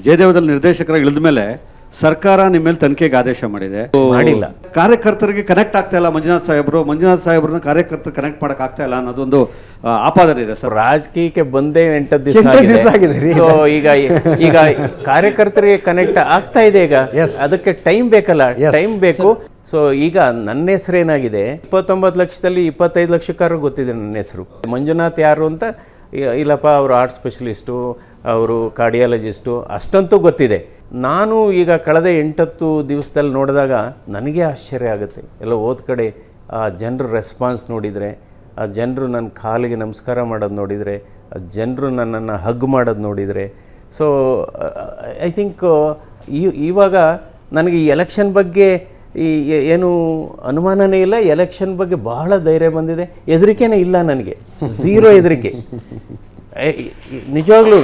ಜಯದೇವದಲ್ಲಿ ನಿರ್ದೇಶಕರಾಗಿ ಇಳಿದ ಮೇಲೆ ಸರ್ಕಾರ ನಿಮ್ಮ ಮೇಲೆ ತನಿಖೆಗೆ ಆದೇಶ ಮಾಡಿದೆ. ಮಾಡಿಲ್ಲ. ಕಾರ್ಯಕರ್ತರಿಗೆ ಕನೆಕ್ಟ್ ಆಗ್ತಾ ಇಲ್ಲ ಮಂಜುನಾಥ್ ಸಾಹೇಬ್ರನ್ನ ಕಾರ್ಯಕರ್ತರು ಕನೆಕ್ಟ್ ಮಾಡಕ್ ಆಗ್ತಾ ಇಲ್ಲ ಅನ್ನೋದೊಂದು ಆಪಾದನೆ ಇದೆ ಸರ್. ರಾಜಕೀಯಕ್ಕೆ ಬಂದೇ 8 ದಿವಸ ಆಗಿದೆ. ಸೊ ಈಗ ಕಾರ್ಯಕರ್ತರಿಗೆ ಕನೆಕ್ಟ್ ಆಗ್ತಾ ಇದೆ. ಈಗ ಅದಕ್ಕೆ ಟೈಮ್ ಬೇಕಲ್ಲ, ಟೈಮ್ ಬೇಕು. ಸೊ ಈಗ ನನ್ನ ಹೆಸರು ಏನಾಗಿದೆ, 29 ಲಕ್ಷದಲ್ಲಿ 25 ಲಕ್ಷಕ್ಕಾರು ಗೊತ್ತಿದೆ ನನ್ನ ಹೆಸರು. ಮಂಜುನಾಥ್ ಯಾರು ಅಂತ ಇಲ್ಲಪ್ಪ, ಅವರು ಆರ್ಟ್ ಸ್ಪೆಷಲಿಸ್ಟು, ಅವರು ಕಾರ್ಡಿಯಾಲಜಿಸ್ಟು, ಅಷ್ಟಂತೂ ಗೊತ್ತಿದೆ. ನಾನು ಈಗ ಕಳೆದ 8-10 ದಿವಸದಲ್ಲಿ ನೋಡಿದಾಗ ನನಗೆ ಆಶ್ಚರ್ಯ ಆಗುತ್ತೆ. ಎಲ್ಲ ಹೋದ ಕಡೆ ಆ ಜನರ ರೆಸ್ಪಾನ್ಸ್ ನೋಡಿದರೆ, ಆ ಜನರು ನನ್ನ ಕಾಲಿಗೆ ನಮಸ್ಕಾರ ಮಾಡೋದು ನೋಡಿದರೆ, ಆ ಜನರು ನನ್ನನ್ನು ಹಗ್ ಮಾಡೋದು ನೋಡಿದರೆ, ಸೊ ಐ ಥಿಂಕ್ ಇವಾಗ ನನಗೆ ಈ ಎಲೆಕ್ಷನ್ ಬಗ್ಗೆ ಏನು ಅನುಮಾನನೇ ಇಲ್ಲ. ಎಲೆಕ್ಷನ್ ಬಗ್ಗೆ ಬಹಳ ಧೈರ್ಯ ಬಂದಿದೆ. ಹೆದರಿಕೆನೇ ಇಲ್ಲ ನನಗೆ, ಝೀರೋ ಹೆದರಿಕೆ ನಿಜವಾಗ್ಲೂ.